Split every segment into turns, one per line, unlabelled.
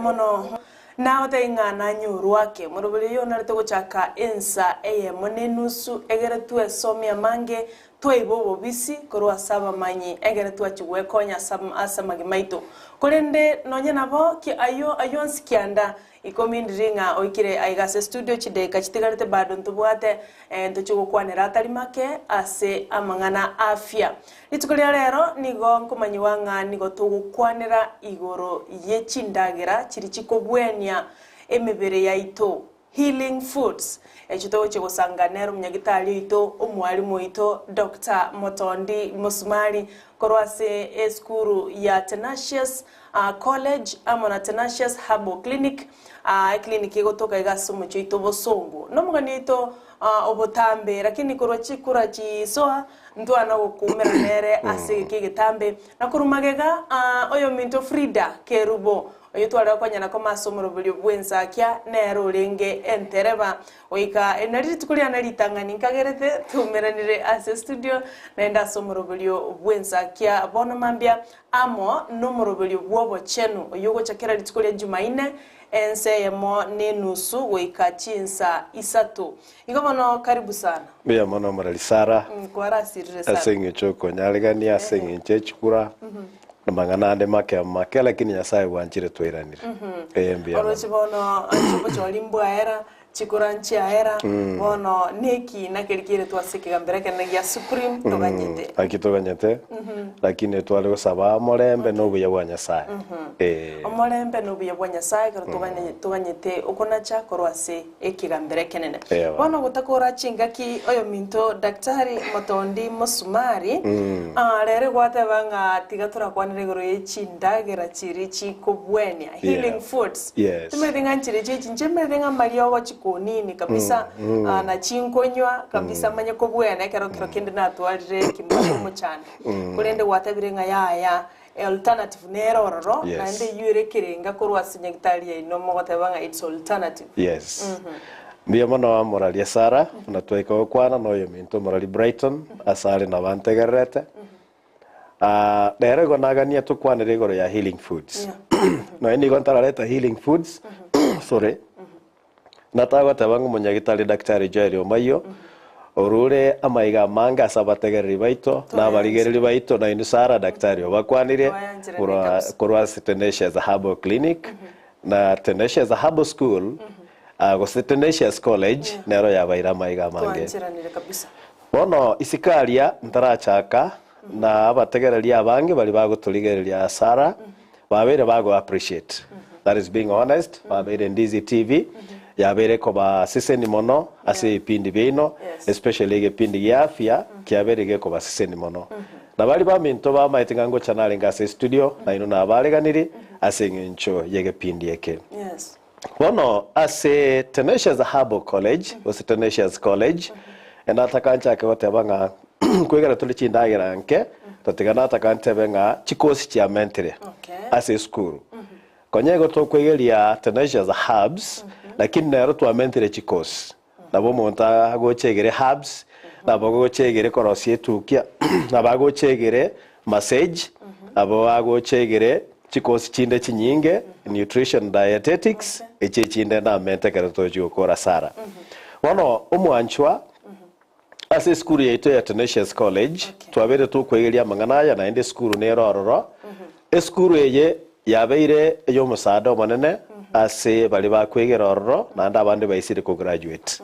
mono na ota ingana nyurwake murubuli yo narete guchaka ensa eye monenusu egere tu esomia mange toibo bobisi korwa saba manyi egere tu achigwe konya asama gimaito kolende nonya nabo ki ayo nsikianda ikomindiringa oikire aigase studio chideka chitigarete bado ntubwate ntochigo kwanera atari make ase amangana afya litukolia rero nigo nkomanyiwanga nigo tugukwanira igoro yechindagera chiri chikobwenia emebere yaito healing foods echito chigosanganero munyagitali ito omwalimu ito Dr. Motondi Musumari korwase eskuru ya Tenacious College amona Tenacious Herbal Clinic clinic igotoka igasumu chito bosongo nomugani ito obotambe lakini korwa chisoa ntwana gokumera nere ase kigitambe nakurumagega oyo minto Frida Kerubo oyo twara kwanyana ko masomero bulyo bwenza kya nero lenge entereba oika enari tukulia nalitangani kagerete tumeranire ase studio naenda somero bulyo bwenza kya bona mambia amo numero bulyo Obochenu oyo gochakera litukulia Jumaine ense yemo nenusu oika chinsa isatu ingobono karibu sana
bya mono maralisara
kwara sirre sana
asenye choko nyalegani asenye chechukura namangana ande make lakini nyasaye wanchire twiranire mbya
orochibono achibo cholimbwa era chikuranchi aera bono neki nakerikire twasikiga mbereke nagia supreme toganyete
akitoganyete lakini twale gusaba morembe no buya bwa nyasaye
omorembe no buya bwa nyasaye karo toganyete okonacha korwase ekigambereke nene bono gutakora chingaki oyo minto daktari Motondi Musumari rere gwatebanga tigatura kwanire goro yechindagera chiri chikobwenia healing foods tumedenga chiri chinchemedenga mario konini kabisa na chinkonywa kabisa manye kobwena kero kende na twalire kimomo cyane kurende watabirenga ya alternative nerororo na ende yure kirenga korwa sinyagitali ya inomo watabanga it's alternative
mbia mono wa moralia Sara na tweka kwana no yo minto morali Brighton asale na bantegerete derego nagania tukwanire goro ya healing foods no eni gontaraleta healing foods sorry natago tabangu munyagitali daktari Jerry Mayo orure amaiga manga sabategereri baito na baligereri baito na inusara daktari bakwanire kurwa Tenacious Herbal Clinic na Tenacious Herbal School go Tenacious College nero ya baira maiga mange bono isikaria ntarachaka na abategereri abange bali bagutuligereria Sara babere bago appreciate that is being honest babere Ndizi TV yabere ko ba siseni mono ase ipindi bino especially ge pindi ya afya kyabere ko ba siseni mono na bali ba minto ba maitinga ngo channel ngase studio na ino na baleganiri ase ngincho yege pindi yake bono ase Tenacious Herbal College ose Tenacious College enatakancha ke batebanga kwegera tulichindagira nke totigana takantebenga chikosi cha mentere ase school konyego to kwegeria Tenacious Herbs lakini nero tuamentere chikosi nabo monta gochegere herbs nabo gochegere korosie tukia nabo gochegere massage abo gochegere chikosi chinde chinyinge nutrition dietetics eche chinde na mente keratoji okora Sara wono omwanchwa ase school yetu ya Tenacious College twabere tukwegeria mangana na ende school nerororo school eye yabeire yo musada manene ase bali bakwegera ororo na ndabande baisire ko graduate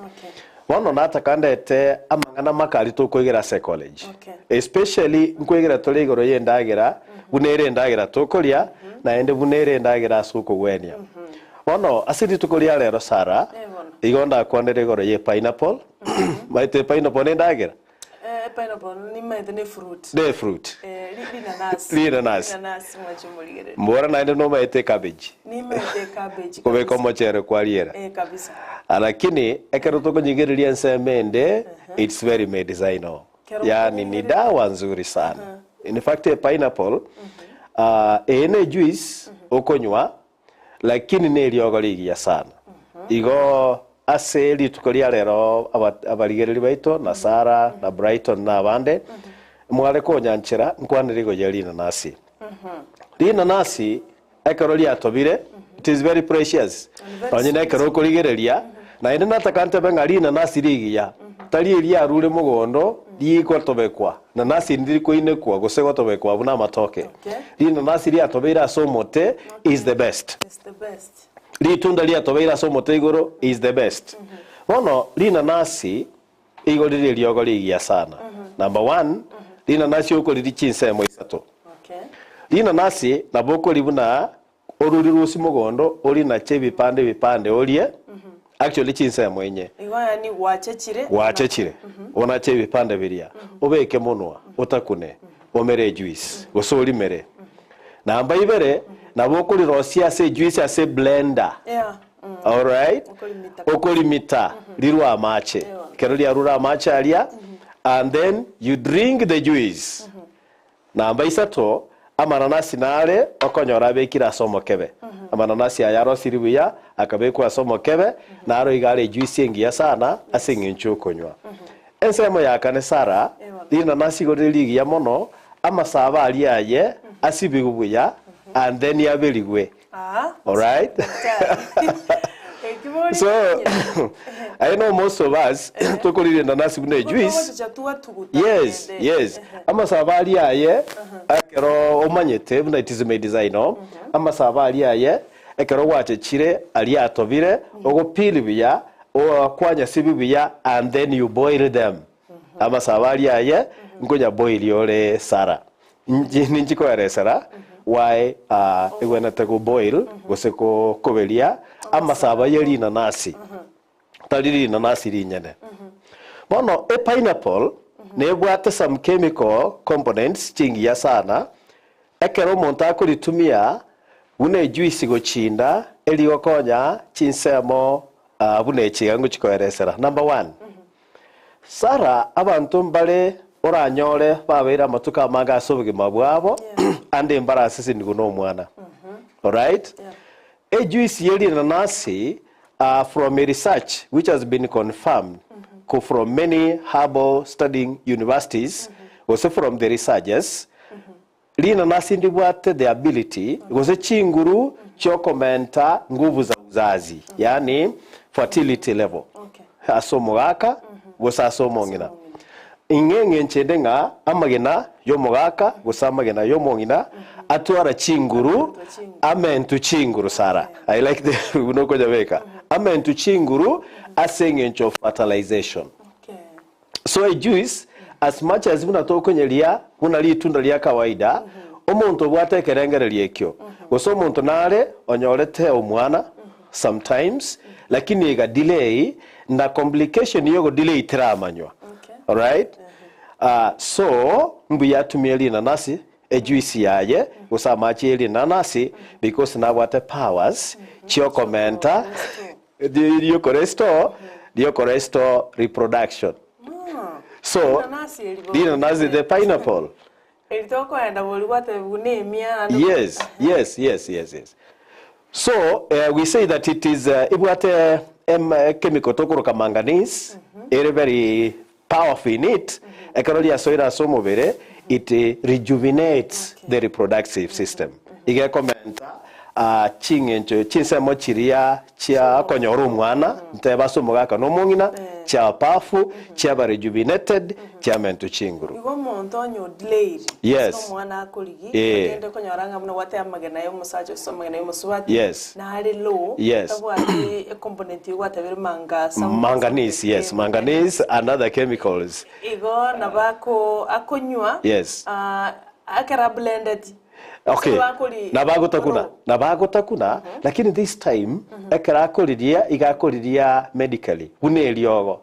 wono natakandete amangana makali to kwegera ase college especially nkwegera tolegoro yendagera bunere ndagera tokolia na ende bunere ndagera suko gwenia wono asidi tokolia lero Sara igonda kwandere goro ye pineapple maite pineapple ndagera
pineapple ni maite fruit
de fruit
linanas
mwachumuligere mbora na ende no maite cabbage
ni maite cabbage
kobe komo chere kwaliera
kabisa
lakini ekero to kunyigereria nsemende it's very medicinal yani ni dawa nzuri sana in fact pineapple ene juice okonywa lakini ne liogoligia sana igo aseli tukolia lero abaligereri baito na Sara na Brighton na bande mwale ko nyanchira nkwanirigo yelina nasi lina nasi ekero liatobire It is very precious. Onyine kero kurigereria na ine natakante bengari na nasiri ya. Tari eria rure mugondo yiko tobekwa. Na nasi ndiri ko ine kwa gosego tobekwa buna matoke. Ina nasiri atobeira somote is the best.
It's the best.
Litunda lia tobeira somote igoro is the best. Bono lina nasi igoro liogo ligia sana. Number 1, lina nasi uko liri chinsemo isato. Lina nasi na boko libuna oruri rusi mugondo ori na che bipande olie actually chinsemo enye.
Igwa ni wachechire.
Wachechire. Ona che bipande biria. Obeke munwa otakune omere juice gosori mere. Namba ibere na boko lirosia se juice ase blender.
Yeah.
All right. Okolimita lirwa amache. Kero lya rura amache alia and then you drink the juice. Namba isato amananasi nale okonyora bekira somo kebe. Amananasi ayaro siribuya akabekwa somo kebe naro igale juice engia sana asinginchu konywa. Ensemo ya kanesara lina nasi godeli ya mono amasaba aliaye asibigubuya and then yabeligwe. All right. So I know most of us tokolire na nasi bune juice. Yes. Ama sabali aye akero omanyete buna it is made design no. Ama sabali aye akero wache chire ali atobire ogopilibya o kwanya sibibiya and then you boil them. Ama sabali aye ngoja boil yole sara. Ninjiko ere sara. Why when go boil goseko kobelia amasaba yeli na nasi taliri na nasi rinyene bono a pineapple ne bwate some chemical components chingia sana ekero monta ko litumia une juice go chinda eli okonya chinsemo bune chigango chikoeresera. Number 1, sara abantu mbale oranyore babeira matuka maga sobuge mabwabo ande embarrass sindigo no mwana. All right. A juice yeli na nasi from a research which has been confirmed from many herbal studying universities also from the researchers lina nasi ndibwate the ability gose chinguru chokomenta nguvu za uzazi yani fertility level asomogaka gosa asomongina ingenge nchendenga amagena yomogaka gosamagena yomongina atwara chinguru amentu chinguru sara. I like the unoko jabeka amentu chinguru asengencho fertilization. So a juice as much as munatoko nyelia munali tunda lia kawaida omuntu bwate kerengere liekyo goso omuntu nale onyorete omwana sometimes lakini ega delay na complication yogo delay tramanywa. All right. So mbuya tumeli na nasi a juice yaye usama cheli na nasi because na what powers chio commenta dio cholesterol reproduction. So dina nasi the pineapple. Yes. So we say that it is ibwate chemical tokoro manganese very powerful in it. Ekaroli asoira somobere it rejuvenates the reproductive system. Ige komenta chinsemo chiria chia konyoru mwana nteba somogaka no mongina chia pafu chia ba rejuvenated chia mentu chinguru.
Igo monto nyo delayed.
Yes.
Mwana akoligi kende konyoranga mno wate amagena yo musacho somagena yo muswati.
Yes.
Na hali low.
Yes.
Tabwati component wate very
manganese. Yes, manganese and other chemicals.
Igo nabako akonywa.
Yes.
Akara blended.
Okay. Nabago takuna lakini this time ekara kolidia igakolidia medically uneliogo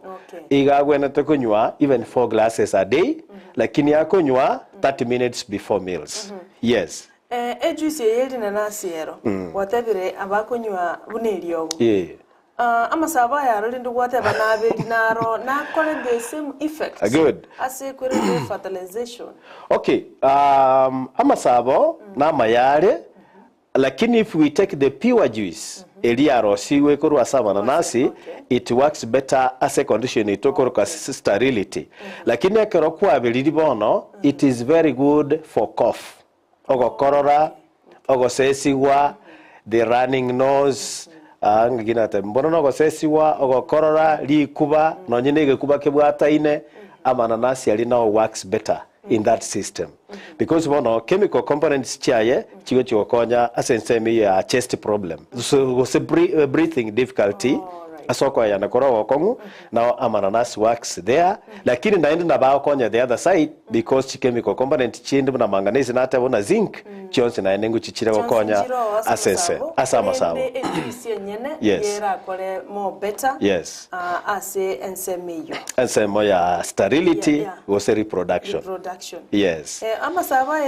igagwena tekonywa even 4 glasses a day lakini akonywa 30 minutes before meals. Yes.
Juice yeli na nasiero watebire abakonywa uneliogo. Amasaba yaro lindu wate banabe dinaro na kole the same effect.
Good.
As a fertilization.
Okay. Amasabo na mayare lakini if we take the pure juice eliaro siwe koru asama na nasi it works better as a condition itokoro ka sterility. Lakini akero kwa belidi bono it is very good for cough. Ogo korora, ogo sesiwa the running nose, nginate mbono no gosesiwa ogokorora likuba no nyine gekuba kebwataine amananasi ali now works better in that system because one chemical components chaye chigo chikokonya asensemi ya chest problem so breathing difficulty asoko ya nakora wokongu now amananasi works there lakini naende na ba konya the other side because chemical component chindi na manganese na ate bona zinc chionse na nengu chichira wokonya asense asama sawa yes
yera kole more better
yes
ase ensemiyo
ensemo ya sterility was reproduction yes
amasaba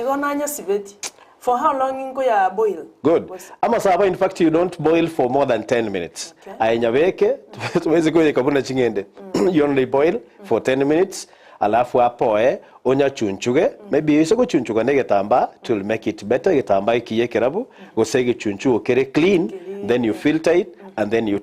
igona sibeti. For how long ingo ya boil?
Good. Amasaba, in fact, you don't boil for more than 10 minutes. Ainyaweke, tuwezi kwenye kabuna chingende. You only boil for 10 minutes. Alafu apoe, onya chunchuge. Maybe you go chunchuga nege tamba to make it better. Getamba ikiye kerabu. Go sege chunchugo kere clean. Then you filter it. And then you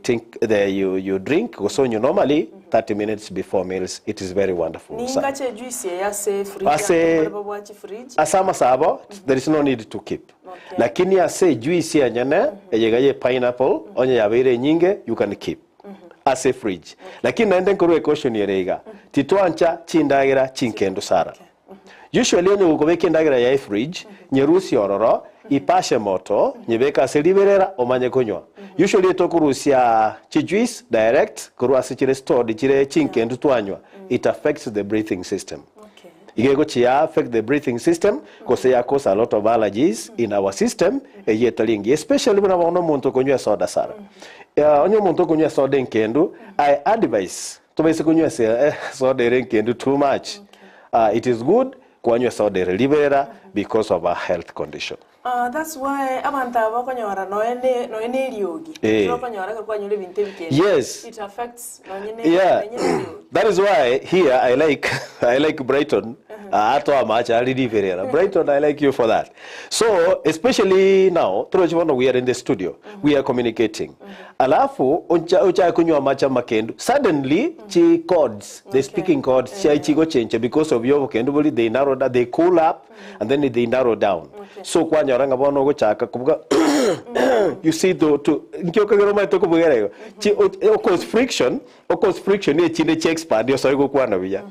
you drink. Go so you normally 30 minutes before meals. It is very wonderful.
Ningache juice ya se fridge.
Asama sabo, there is no need to keep. Lakini ase juice ya nyane, ejegaye pineapple, onye yabere nyinge, you can keep. Ase fridge. Lakini naende nkuruwe caution yerega. Tituancha chindagira chinkendo sara. Usually onye ukobeke ndagira ya fridge, nyerusi ororo, ipashe moto, nyebeka seliberera omanye kunywa. Usually tokurusia juice direct, kuruasi chile stored, chile chinkendo tuanywa. It affects the breathing system. Igego chia affect the breathing system because it cause a lot of allergies in our system yetalingi especially when ono muntu kunywa soda sara. Onyo muntu kunywa soda nkendo I advise to base kunywa soda nkendo too much. It is good kunywa soda libera because of a health condition.
That's why abanta bakonyora no ene riogi. Bakonyora kwanyura ibintu bikende.
Yes.
It affects no
ene. That is why here I like Brighton. Ato amacha liverera. Brighton, I like you for that. So especially now, we are in the studio. We are communicating. Alafu ucha kunywa macha makendo. Suddenly chi chords, the speaking chords chigo change because of your kendo they narrow down, they cool up and then they narrow down. So kwanya ranga bono go chaka kubuga you see to nkyoka geroma to kubugere chi cause friction ne chine che expand yo so go kwana biya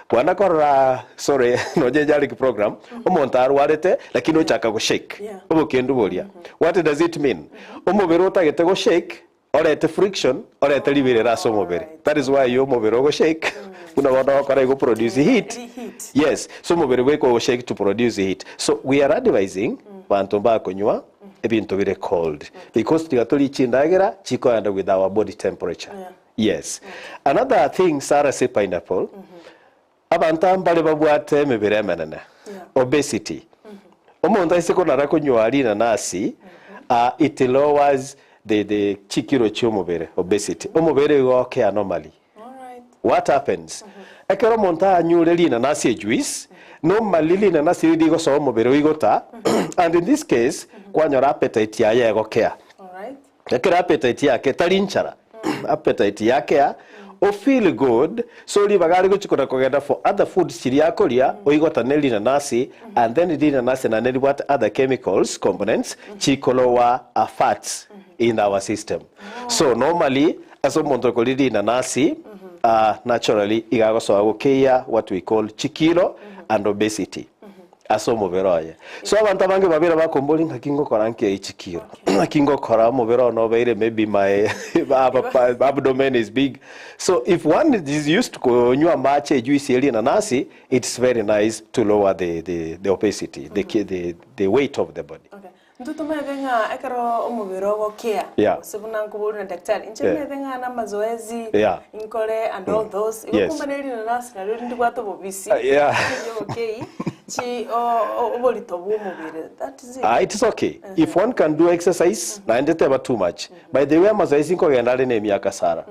kwana kora sorry no jali program omontaru warete lakini ochaka go shake obokendo bolia what does it mean omobero tagete go shake orete friction orete liberera so mobere that is why yo mobero go shake una wada okara go produce heat yes so mobere we go shake to produce heat so we are advising bantu bakonywa ebintu bire cold because tigatoli chindagera chiko and with our body temperature yes another thing Sarah say pineapple abantu mbale babwate mebere menene obesity omuntu isiko narakonywa ali na nasi it lowers the chikiro chomobere obesity omobere goke anomaly what happens ekero monta anyure lina nasi juice normally lina nasi ligo so omobere igota and in this case kwanyora appetite ya yego care ekero appetite yake talinchara appetite yake o feel good so libagari guchikora kogenda for other foods chiriakoria oigota nelina nasi and then lina nasi na neli what other chemicals components chikolowa fats in our system so normally as omuntu kolina nasi naturally igagoso agokeya what we call chikiro and obesity aso muberoye so abantu bange babira bakomboli nkakingo koranke ichikiro kingo kora mubero no beire maybe my abdomen is big so if one is used to nywa mache juice eli na nasi it's very nice to lower the obesity the weight of the body
Ntutume venga ekero omubiro go care. Sebuna nkubuli na daktari. Ncheme venga na mazoezi, inkole and all those. Ikumba neli na nasi na ndi kwato bobisi. Okay. Chi oboli tobu omubiro. That is it.
It is okay. If one can do exercise, na ndete ba too much. By the way mazoezi nko gendale ne myaka sara.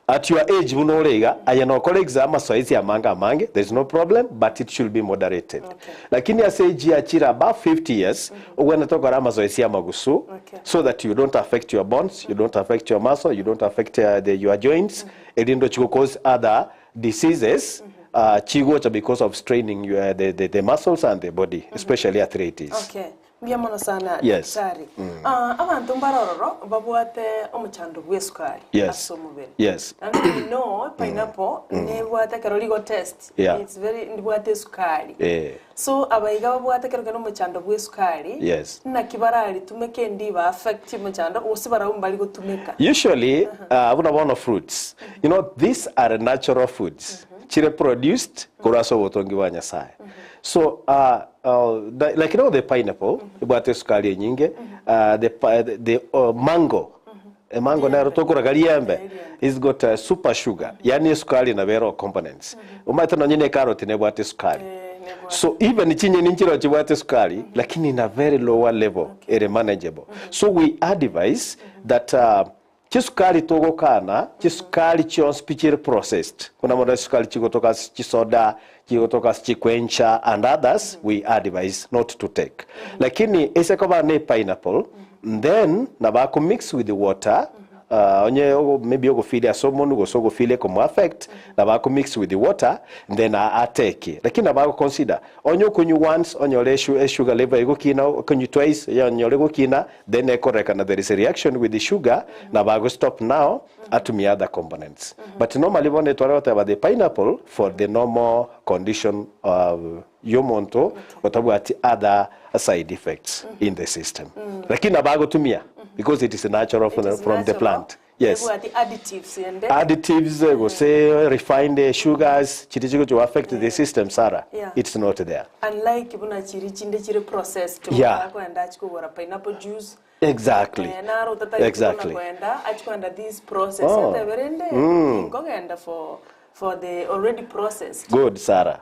At your age, bunorega, ayano colleagues amasoezi amanga mange, there's no problem, but it should be moderated. Lakini aseji achira about 50 years, ugwana toka amasoezi amagusu, so that you don't affect your bones, you don't affect your muscle, you don't affect your joints, edindo chigo cause other diseases, chigo because of straining the muscles and the body, especially arthritis.
Okay. Biamono sana
Yes.
daktari. Abantu mbarororo babwate omuchando bw'esukari.
Yes. Yes.
And we know pineapple nebwate karoligo test.
Yeah.
It's very nebwate sukari.
Eh.
So abaiga babwate karoke n'omuchando bw'esukari.
Yes.
Na kibarali tumeke ndiba affect muchando osibara umbali gotumeka.
Usually, abuna fruits. You know, these are natural foods. Chire produced kuraso wotongi wa Nyasaye. So, like you know the pineapple, ibwate sukari nyinge, the mango, a mango na rotokura galiembe, it's got super sugar. Yani sukari na vero components. Umaita na nyine carrot ne ibwate sukari. So even chinye ninchiro chibwate sukari, lakini in a very lower level, it is manageable. So we advise that chisukari togo kana, chisukari chons pichir processed. Kuna moda sukari chigotoka chisoda, chigotoka chikwencha, and others we advise not to take. Lakini esekoba ne pineapple, then nabako mix with the water. Onye maybe you go feel a someone go so go feel it come affect nabako mix with the water, then I take. Lakini nabako consider onyo kunyu once onyo le sugar level go kina kunyu twice onyo le go kina, then e correct and there is a reaction with the sugar nabako stop now atumia other components. But normally when they talk about the pineapple for the normal condition of yomonto watabu other side effects in the system. Lakini nabako tumia because it is natural from the plant. Yes.
The additives and
additives, go say refined sugars, chitichigo to affect the system, Sarah.
Yeah.
It's not there.
Unlike ibuna chiri processed to pineapple juice.
Exactly. Exactly.
This process for the already processed.
Good, Sarah.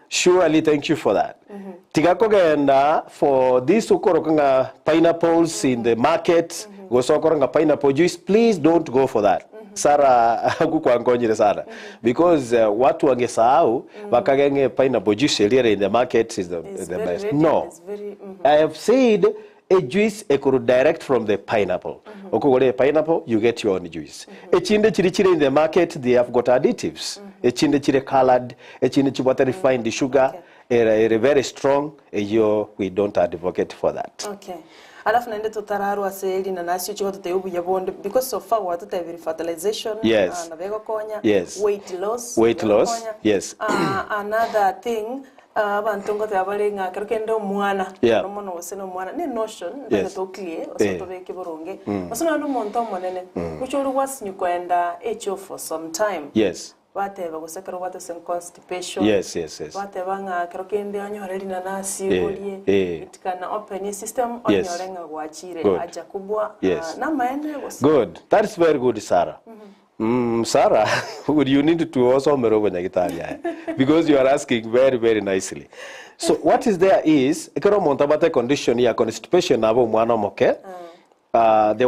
Surely, thank you for that. Tigakogenda for these ukorokanga pineapples in the market, go sokoranga pineapple juice, please don't go for that. Sarah, kukuangonyire sana. Because watu wangesahau wakagenge pineapple juice in the market is the best.
Ready,
no. I have said a juice could direct from the pineapple. Okogole pineapple, you get your own juice. Echinde chirichire in the market, they have got additives. Echinde chire colored, echinde chibata refined the sugar, very strong. We don't advocate for that.
Okay. Alafu naende tutararu aseli na nasi chiko tutayubu yabonde because so far watu tayari fertilization.
Yes.
Na vego konya.
Yes.
Weight loss.
Weight loss. Yes.
Another thing. Abantungo tabalenga kerkendo mwana nomono waseno mwana ne notion that to clear osoto beke boronge osona no monto monene kuchoro wasinyu kwenda echo for some time.
Yes.
Bateba gusekero watu sen constipation.
Yes.
Bateba nga kerkende onyoreri na nasi golie it can open your system onyorenga gwachire aja kubwa na maende was
good. That is very good, Sarah. Sarah, would you need to also because you are asking very, very nicely. So what is there is condition here, constipation. There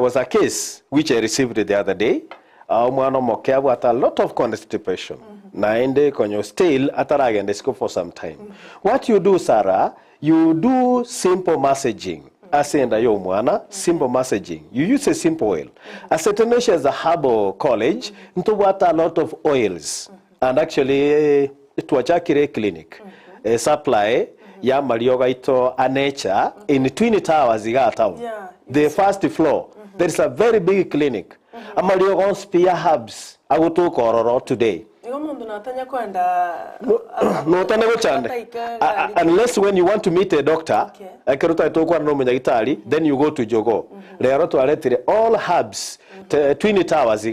was a case which I received the other day. With a lot of constipation. Naende konyo still ataragende for some time. What you do, Sarah, you do simple massaging. Asenda yo mwana, simple massaging. You use a simple oil. As Tenacious Herbal College, a lot of oils. And actually, tuachakire clinic. Supply ya malioga ito a nature in Twin Towers igata. The first floor. There is a very big clinic. Amalioga spear herbs. Agutu kororo today. Unless when you want to meet a doctor, then you go to Jogo. All herbs, Twin Towers,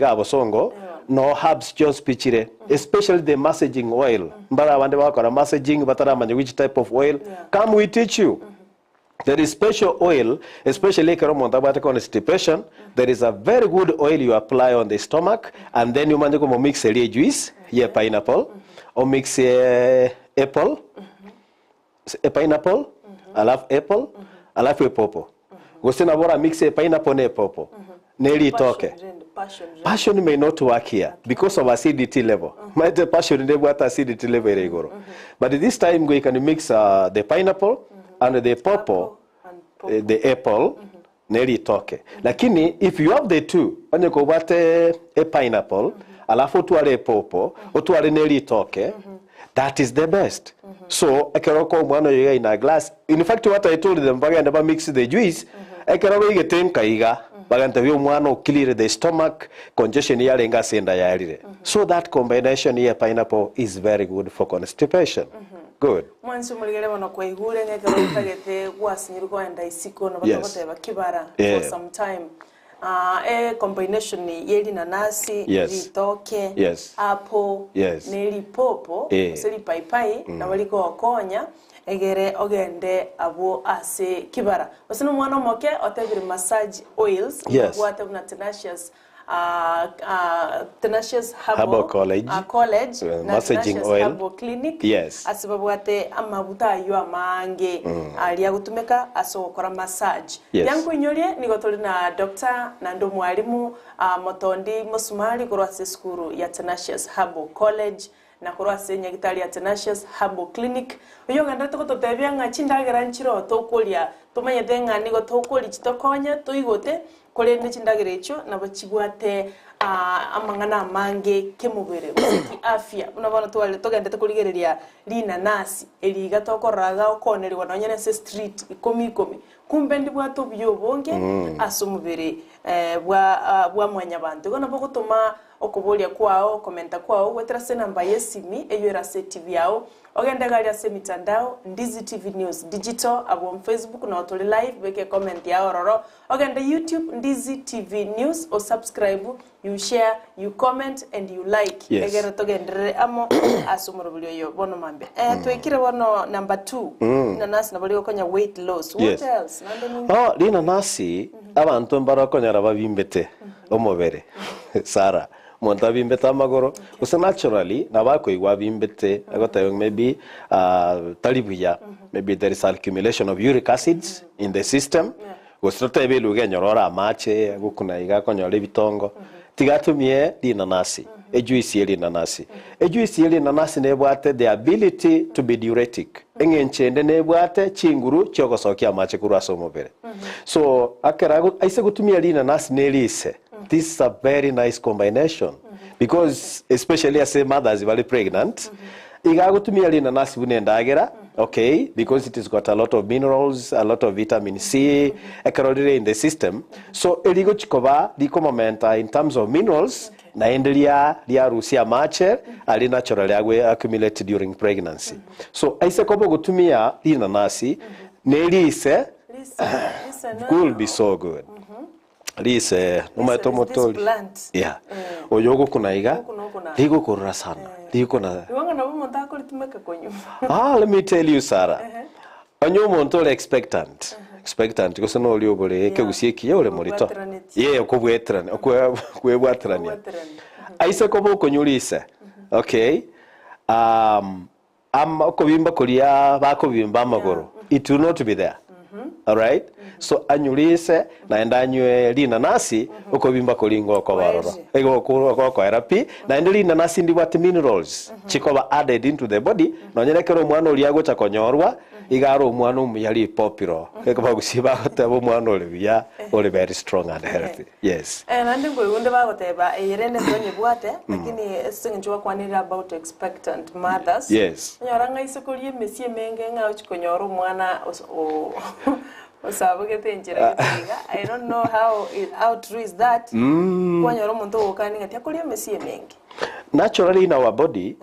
no herbs just pichire, especially the massaging oil. Massaging, which type of oil? Come, we teach you. There is special oil, especially constipation. There is a very good oil you apply on the stomach, and then you mix a juice, pineapple, or mix apple, a pineapple, I love apple, I love a popo. Gosenabora mix a pineapple and a popo. Nearly talk. Passion may not work here because of acidity level. My passion in the water acidity level. But this time we can mix the pineapple and the pawpaw, the apple, nearly toke. Lakini, if you have the two, when you go a pineapple, alafu tuare pawpaw, or tuare nearly toke, that is the best. So ekeroko mwana yoga in a glass. In fact, what I told them, baga never mix the juice. Ekeroko igeten kaiga. Baga ntabyo mwana clear the stomach, congestion yalenga senda yarire. So that combination here pineapple is very good for constipation. Good.
Mwansu muligere bano kwa igure ngeke bagete gwasinyirwa enda isiko no bakaboteba kibara for some time. Combination yeli nanasi, litoke, apple, neli popo, seli paipai, na waliko wakonya, egere ogende abo ase kibara. Wasino mwana moke oteviri massage oils, wate una Tenacious Herbal
College,
massaging oil, Herbal Clinic, asibabu wate amabuta yu amange, alia gutumeka asokora massage. Yangu inyolie nigotoli na Dr. Nando Mwalimu Motondi Mosumali kurwase skuru ya Tenacious Herbal College na kurwase nyagitali ya Tenacious Herbal Clinic. Uyo nganda toko totebya nga chindagera nchiro tokolia tumanye denga nigo tokoli chitokonya toigote kole n'chindagera echo nabachibwate amangana amange kemubere usiki afya unabona twale togende tukuligereria linanasi eliga tokoraga okonerwa nonyene se street ikomi kumbe ndi bwato byobonge asumubere bwa mwanya bantu gona bokutuma okubolia kwao komenta kwao wetera se namba yesimi eyo era se TV yao ogenda gali ase mitandao Ndizi TV News Digital abo Facebook na otole live beke comment yao roro ogenda YouTube Ndizi TV News o subscribe you share you comment and you like egera togendere amo asumurubulio yo bono mambe twekire bono number 2 nanasi nabali konya weight loss what else
lina nasi abantu mbarakonya rababimbete omobere Sara monta bimbeta magoro usa naturally na bako igwa bimbete agota maybe talibuya maybe there is accumulation of uric acids in the system usota ebelu genyorora amache gukuna iga konyore bitongo tigatumie linanasi ejuice linanasi ejuice linanasi nebwate the ability to be diuretic engenchende nebwate chinguru chogosokia amache kurwaso mobere so akara aise gutumia linanasi nelise. This is a very nice combination because especially as mothers very pregnant igagutumia linanasi bunendagera okay because it has got a lot of minerals, a lot of vitamin C ekarorire in the system so eligo chikoba dikomamenta in terms of minerals na endelia lia rusia mache ali naturally agwe accumulate during pregnancy so aise kobo gutumia linanasi nelise will be so good. Lise numato motoli oyogo kunaiga ligo kurra sana ligo na
wanga nabo montako litumeka konyu
let me tell you Sarah onyo montole expectant because no oli obole kegusieki ole morito okubwetrane okwebwatrane aise kobo konyulise okay okobimba kulia bakobimba amagoro it will not be there. All right so anyulise na endanywe linanasi ukobimba kolingo ko baroro ego ko therapy na endeli linanasi ndi what minerals chikoba added into the body no nyerekero mwana oliago chakonyorwa igaro mwana umuyali popiro ego bagusiba batabo mwana oliya oli very strong and healthy
and ngo yunde bagoteba yerene tonye bwate lakini sinjwa kwanira about expectant mothers nyoranga isokolie mesie menge nga uchikonyoro mwana I don't know how true is that.
Naturally in our body,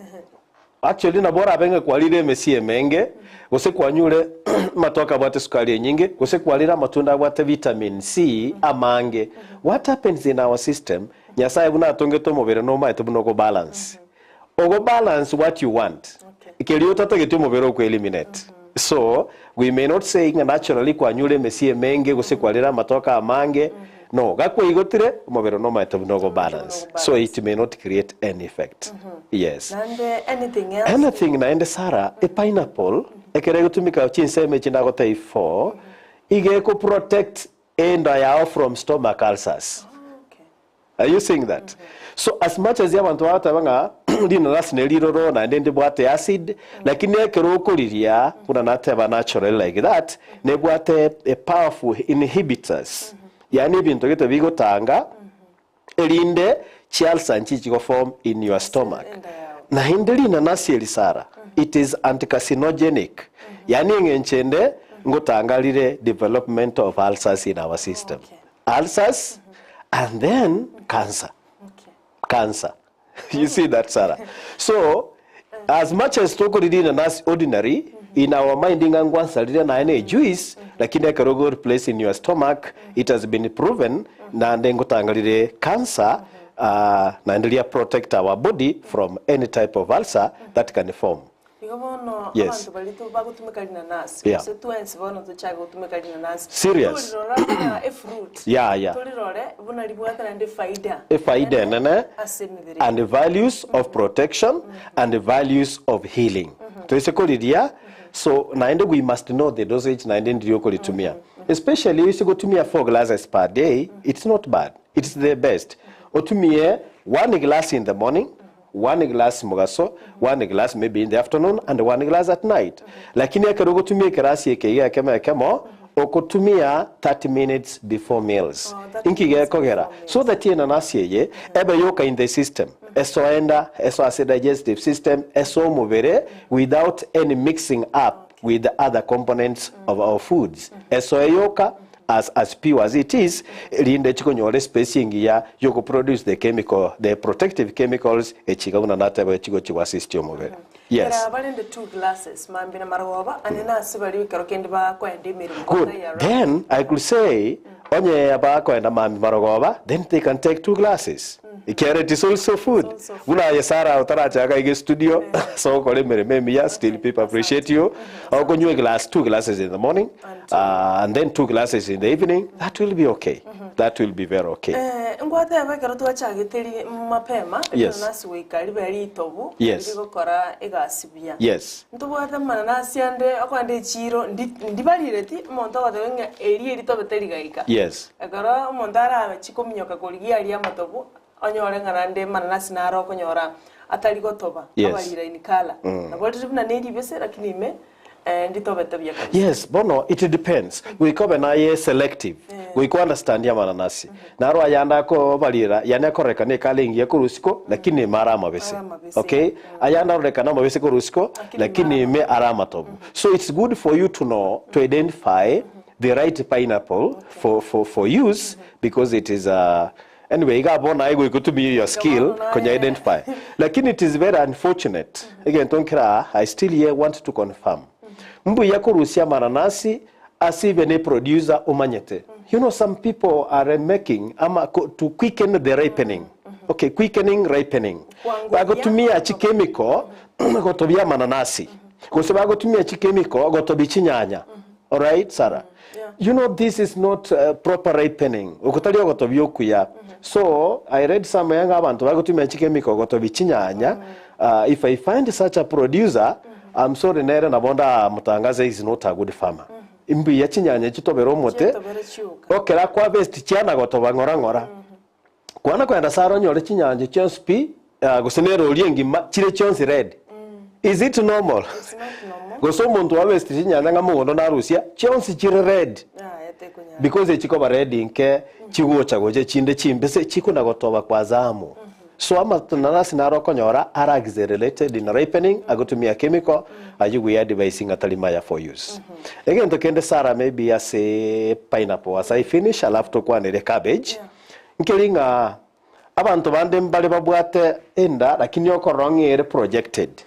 actually na bora benga kwalire mesie menge, gose kwanyure matoka bwate sukari nyingi, gose kwalira matunda bwate vitamin C amange. What happens in our system? Nyasaye buna atonge to mobere no ma etubuno go balance. Ogo balance what you want. Ikeliyo tata getu mobere ko eliminate. So we may not say naturally kwanyure mesie menge gose kwalira matoka amange no gakwe igotire mobero no maito no balance so it may not create any effect
and anything else
anything na ende Sara a pineapple ekere gutumika chinseme chindagote ifo ige ko protect enda yao from stomach ulcers. Are you seeing that? So as much as yabantu batabanga linanasi neliroro na ndende bwate acid lakini ekero okoliria kuna nateba natural like that ne bwate a powerful inhibitors yani bintu gete bigotanga elinde chialsa nchichi go form in your stomach na hindeli linanasi elisara it is anti-carcinogenic. Yani ngenchende ngotangalire development of ulcers in our system. Ulcers and then cancer. Cancer. You see that, Sarah? So, as much as tokolidina nas ordinary, in our mind ingangwansalira na ene juice, lakini akarogo replace in your stomach, it has been proven na ndengotangalire cancer na ndelia protect our body from any type of ulcer that can form. Yes. Yeah. Serious. Yeah. And the values of protection and the values of healing. So we must know the dosage especially if you go to me 4 glasses per day, it's not bad. It's the best. Otumie 1 glass in the morning, 1 glass mugaso, 1 glass maybe in the afternoon, and 1 glass at night. Lakini akarogo tumie kirasi yake kemo okotumia 30 minutes before meals. So that yena nasi ebe yoka in the system. Esoenda, eso as a digestive system, eso movere without any mixing up with the other components of our foods. Eso yoka as pure as it is, linde chikonyole spacing ya yoko produce the chemical, the protective chemicals echiguna nata ba chigo chiwa system over. Yes. Good. Then I could say onye abako and mami marogoba, then they can take 2 glasses. Carrot is also food. Una yesara utaracha ga studio. So kole mere still people appreciate you. I'll go 2 glasses in the morning, and then 2 glasses in the evening. That will be okay. That will be very okay. Yes. Yes. Yes. Yes.
Onyore ngarande mananasi na roko nyora atari gotoba abalira inikala na bolti buna nedi bese lakini me nditobeta bya kabisa.
Yes, bono it depends. We come na ye selective. We can understand ya mananasi. Na ro ayanda ko balira yana koreka ne kale ngiye ko rusiko lakini marama bese. Okay? Ayanda reka na mabese ko rusiko lakini me arama tobu. So it's good for you to know, to identify the right pineapple for use, because it is anyway, you got to be your skill, can you identify? Lakini it is very unfortunate. Again, I still here want to confirm. Mbu yako rusia mananasi asive ne producer umanyete. You know, some people are making to quicken the ripening. Okay, quickening, ripening. Wagotumia chikemiko gotobia mananasi. Kose wagotumia chikemiko gotobi chinyanya. All right, Sarah? You know, this is not proper ripening. Ukotalia gotobio kuya. So, I read some young abantu wagotumia chikemiko gotobi chinyanya. If I find such a producer, I'm sorry, nere na bonda mutangaze is not a good farmer. Imbi ya chinyanya chitobero mote. Okay, la kwa best chiana gotoba ngora. Kwana kwenda saro nyore chinyanya chonspi gosenero oliengi chire chonsi red. Is it normal?
It's not normal.
Goso muntu wa best chinyanya ngamugondo na Russia chonsi chire red. Because echikoba red inke chigucha goje chinde chimbese chikuna gotoba kwa zamu. So amatunanasi na roko nyora are related in ripening, agotumia chemical, we are devising a talimaya for use. Again, to kende Sarah maybe as a pineapple. As I finish, I'll have to go on the cabbage. Nkilinga abantu bande mbale babuate enda lakini yoko wrong projected.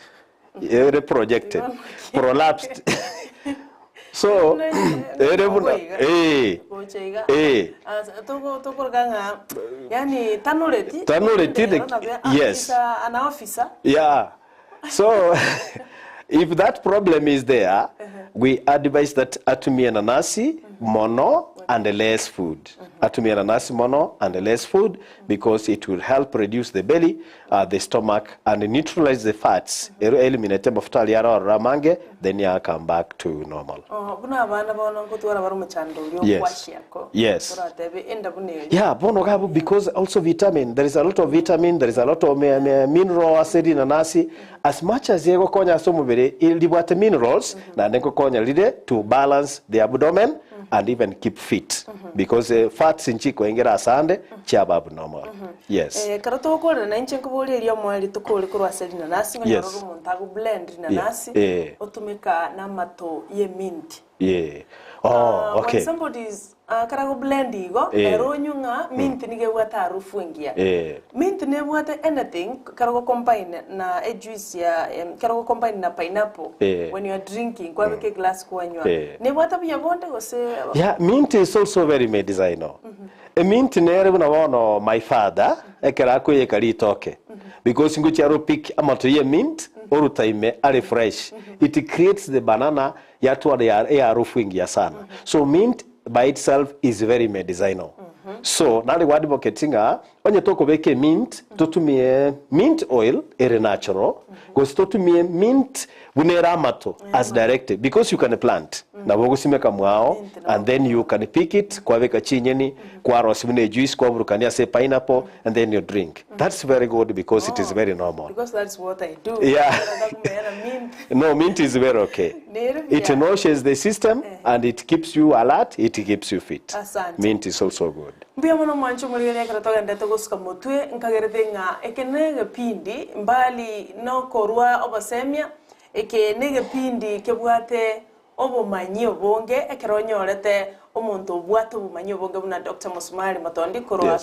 Prolapsed. So, yes. Yeah. So, if that problem is there, we advise that atumia nanasi, mono, and less food. Atumia nanasi, mono, and less food, because it will help reduce the belly, the stomach, and neutralize the fats. Eliminate them of taliara or ramange, then you come back to normal. Yes. Yes. Yeah, because also vitamin. There is a lot of vitamin, there is a lot of mineral acid in nanasi. As much as you konya somubere, il minerals, na neko konya lide to balance the abdomen and even keep fit because fats in chiko ingira sande chaba abnormal. Yes.
Karato ko na inche kubuli eri mwali tukole kurwa selina nasi ngoro montago blend na nasi otumika na mato ye mint.
Yeah. Oh, okay.
When somebody's karago blend igo eronyunga mint nige wata harufu ingia. Mint ne wata anything karago combine na juice ya karago combine na pineapple when you are drinking kwa weke glass kuanywa. Ne wata bya bonde gose.
Yeah, mint is also very medicinal. Mint nere unawono my father ekera kuye kali toke because nguchi aro pick amato ye mint oru time are fresh. It creates the banana yatwa ya harufu ingia sana. So mint by itself is very medicinal. So nali wadi boketinga onye toko beke mint totumie mint oil ere natural because totumie mint bunera amato as directed because you can plant na bogo simeka mwao and then you can pick it kwa veka chinyeni kwa rosimune juice kwa burukania say pineapple and then you drink. That's very good because it is very normal.
Because that's what I do.
Yeah. No, mint is very okay. It nourishes the system and it keeps you alert, it keeps you fit.
Asante.
Mint is also good.
Mbia mwana mwancho mwligene karatoga ndete gusuka mutwe nkagerete nga ekenege pindi mbali no korwa obasemia ekenege pindi kebwate obumanyi obonge ekeronyorete omuntu obwate obumanyi obonge buna Dr. Musumali Matondi korwa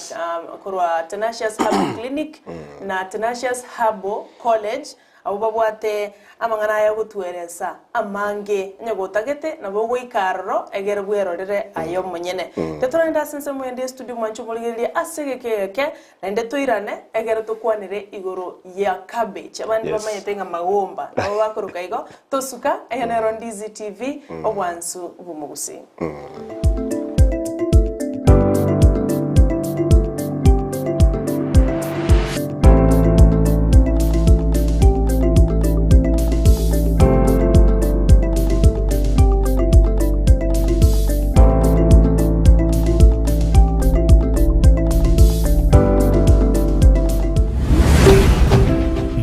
korwa Tenacious Herbal Clinic na Tenacious Herbal College abo babwate amangana ya gutweresa amange nyagotagete nabo gwikarro egere bwerorere ayo munyene tetorenda sense mwende studio mwancho muligiri asegekeke nende toirane egere tokwanire igoro ya cabbage abandi bamanyetenga magomba nabo bakoruka igo tosuka eyanero Ndizi TV obwansu bumugusi.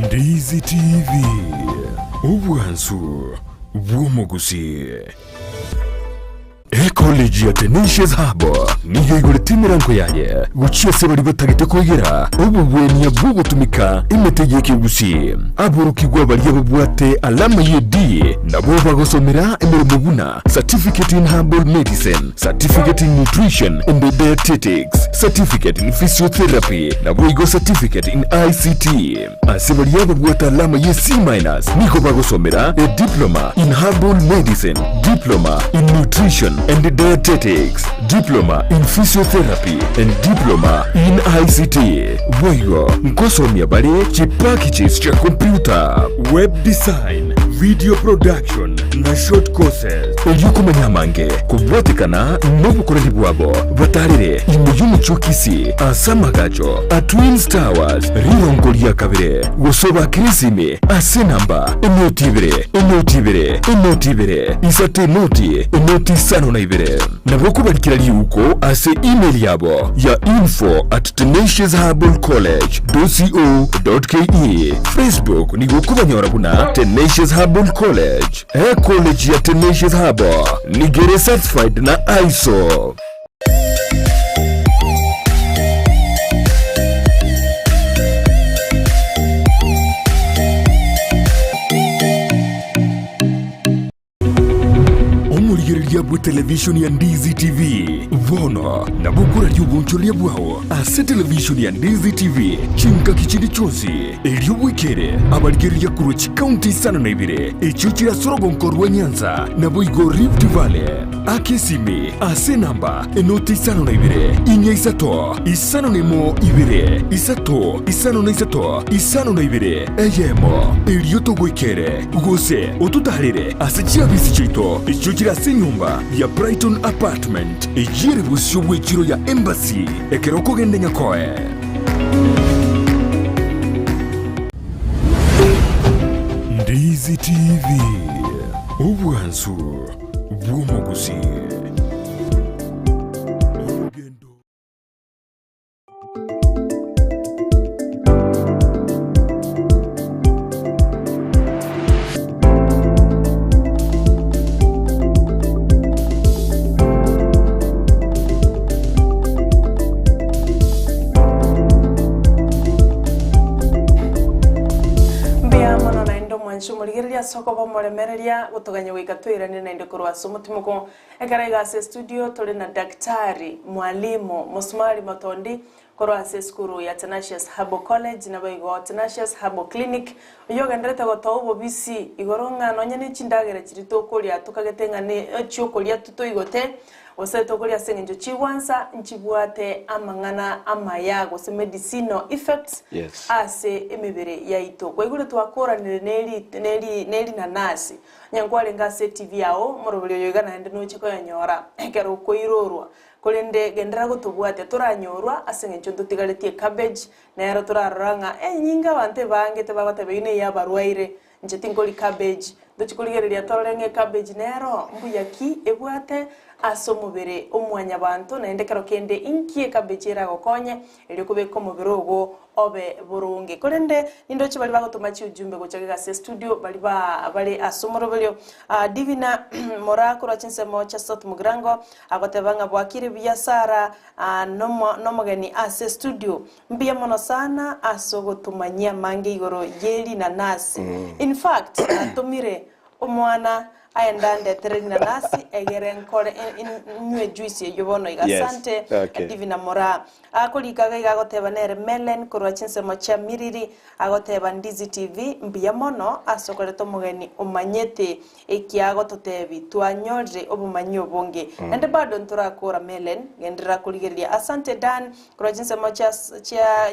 Ndizi TV obwansu bw'omugusi. College ya Tenacious Herbal niyo igurite imirango yaye guciye bari batagite kogera ububwenya bwo gutumika imetegeke gusi aburukigwa bari yabubwate alama yedi nabo bagosomera emirimo buna certificate in herbal medicine, certificate in nutrition and dietetics, certificate in physiotherapy nabo igo certificate in ICT asibari yabubwate alama ye C- niko bagosomera a diploma in herbal medicine, diploma in nutrition and dietetics, diploma in physiotherapy and diploma in ICT. Boyo nkosomya bale chipakichis cha computer, web design, video production na short courses. Eyukumanya mange kubwatikana n'obukoreri bwabo batalire imuyumu chokisi asamagajo a Twins Towers rirongo lya kabire gusoba kirisime asenamba emotibire isate noti sano na ibere nabo kubalikira liuko ase email yabo ya info@tenaciousherbalcollege.co.ke. Facebook ni gukubanyora buna Tenacious Herbal College. College ya Tenacious Herbal ni gere certified na ISO. Yabu television ya Ndizi TV vono na bukura ly'ubuncholia bwawo ase television ya Ndizi TV chinka kichindi chonsi eliobwikere abaligeri ya Kuruchi County sana na ibire echo kirasorogo nkorwa Nyanza na boigo Rift Valley akesimi ase namba enoti sana na ibire inya isano nemo ibire isano na ibire eyemo elioto gwikere ugose otutalire ase chiabisi chito echo kirase nyumba ya Brighton Apartment ejire busyo bwekiro ya Embassy ekeroko gende nyakoe. Ndizi TV obwansu bw'omugusi.
soko bomoremereria gutuganya wika twirane na indikuru asumutimuko ekaraiga ase studio tuli na daktari mwalimu Musmari Motondi koro ase skuru ya Tenacious Herbal College na baigo Tenacious Herbal Clinic yoga ndreta gotobo bisi igoronga nonyane chindagera chirito kolia tukagetenga ne chiokolia tuto igote oseto kolia sengenjo chiwansa nchibuate amangana amayago se medicinal effects ase emibere yaito kwa igure twakora neli nanasi nyankwale ngase TV yao morobelyo yogana ende no chiko yanyora ekero koirorwa kolende gendera gutubwate turanyorwa asengenjo tutigaletie cabbage nero turaranga nyinga bante bange tebagate beine yabarwaire njetinkoli cabbage dochikoligereria torenge cabbage nero mbuyaki ebwate asomubere omwanya bantu na endekero kende inkie cabbage era gokonye eri kubeka omubere ogo obe burungi kolende indochi bali bagotumachi ujumbe gochagega se studio bali asomorobelyo divina morako rachinsemo cha sot mugrango agotebanga bwakire biasara nomogeni ase studio mbia mono sana asogotumanyia mange igoro yeli na nasi in fact atumire omwana aendande terina nasi egeren kore nywe juice yobono igasante divina mora akolikaga igagoteba nere melen korwachinse mocha miriri agoteba Ndizi TV mbia mono asokoreto mugeni omanyete ekiago totebi twanyore obumanyo bonge ende bado nturakora melen gendera kuligeria asante Dan korwachinse mocha cha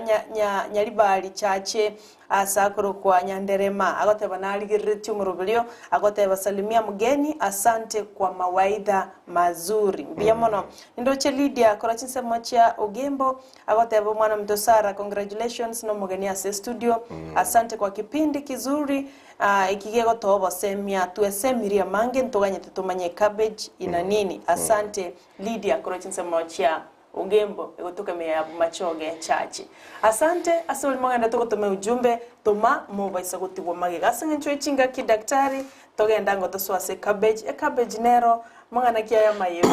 nyaribali chache asakoro kwa nyanderema agoteba naligirite umurubulio agoteba salimia mgeni asante kwa mawaidha mazuri mbia mono ndoche Lydia korachinse mocha Ogembo agoteba mwana mtosara congratulations no mgeni ase studio asante kwa kipindi kizuri ikigego tobo semia tuesemiria mange ntoganye tutumanye cabbage ina nini asante Lydia korachinse mocha Ogembo egotoka meya machoge chachi asante asoli mwanga tukutume ujumbe toma moba isagutibwa mage gasengencho ichinga ki daktari togenda ngo toswase cabbage nero mwanga nakia ya mayebo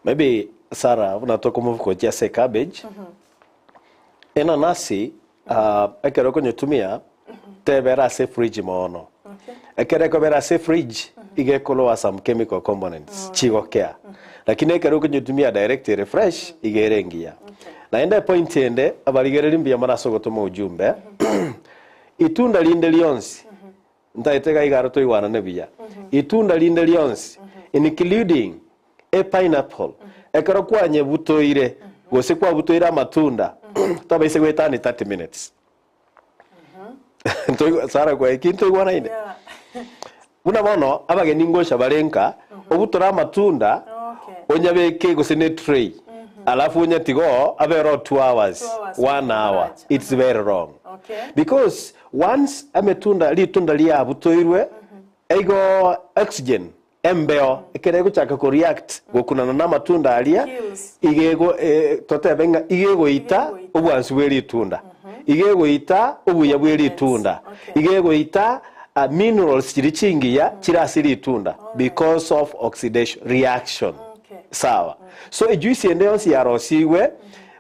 maybe Sara unatoka muvuko chia se cabbage ena nasi ekero konyotumia tebera se fridge mono ekero kobera se fridge igekolo some chemical components chigokea lakini ekero konyotumia direct refresh igerengia naenda point ende abaligereri mbia maraso gotoma ujumbe itunda linde lionsi ntaitega igaro to iwana nebia itunda linde lionsi including a pineapple ekero kwanye butoire gose kwa butoire amatunda tabaise gwetani 30 minutes ntoy Sara kwa ikinto igwana ine una mono abageni ngosha barenka obutora amatunda onyabeke gose ne tray alafu onyatigo abero 2 hours 1 hour it's very wrong because once ametunda litunda lia butoirwe ego oxygen embeo ekere guchaka ko react gokunana na matunda alia igego totebenga igego ita obwansi bweli tunda igego ita obuya bweli tunda igego ita minerals chirichingiya kirasiri tunda because of oxidation reaction sawa so ejuice ende yonsi yarosiwe